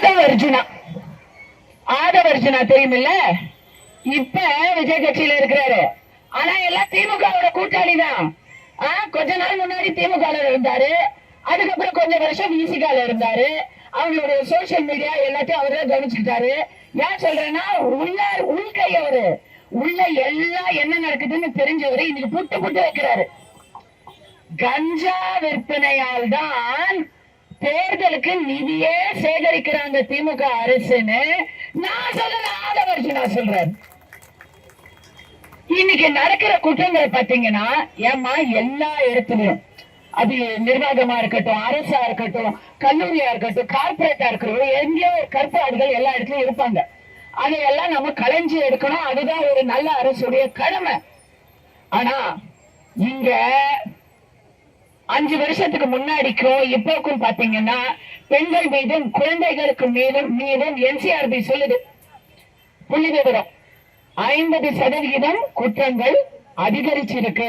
ஆதவர்ஜுனா. ஆதவர்ஜுனா தெரியுமில்ல, இப்ப விஜய் கட்சியில இருக்கிறாரு. ஆனா எல்லாம் திமுகவோட கூட்டாளி தான். கொஞ்ச நாள் முன்னாடி திமுக இருந்தாரு, அதுக்கப்புறம் கொஞ்ச வருஷம் விசிகால இருந்தாரு. அவங்களுடைய சோசியல் மீடியா எல்லாத்தையும் அவரே கவனிச்சுக்கிட்டாரு. ஏன் சொல்றேன்னா, உள்கை அவரு, உள்ள எல்லாம் என்ன நடக்குதுன்னு தெரிஞ்சவரு இன்னைக்கு புட்டு புட்டு வைக்கிறாரு. கஞ்சா விற்பனையால் தான் தேர்தலுக்கு நிதியே சேகரிக்கிறாங்க திமுக அரசுன்னு நான் சொல்றேன். ஆதவர்ஜுனா சொல்றேன். இன்னைக்கு நடக்கிற குற்றங்களை பாத்தீங்கன்னா, ஏமா எல்லா இடத்துலயும், அது நிர்வாகமா இருக்கட்டும், அரசா இருக்கட்டும், கல்லூரியா இருக்கட்டும், கார்பரேட்டா இருக்கட்டும், எங்கேயோ கற்பாடுகள் எல்லா இடத்துலயும் இருப்பாங்க. அதையெல்லாம் நம்ம களைஞ்சி எடுக்கணும். அதுதான் ஒரு நல்ல அரசுடைய கடமை. ஆனா இங்க 5 வருஷத்துக்கு முன்னாடிக்கும் இப்போக்கும் பாத்தீங்கன்னா, பெண்கள் மீதும் குழந்தைகளுக்கு மீதும் என்சிஆர்பி சொல்லுது புள்ளி விவரம் 50% குற்றங்கள் அதிகரிச்சிருக்கு.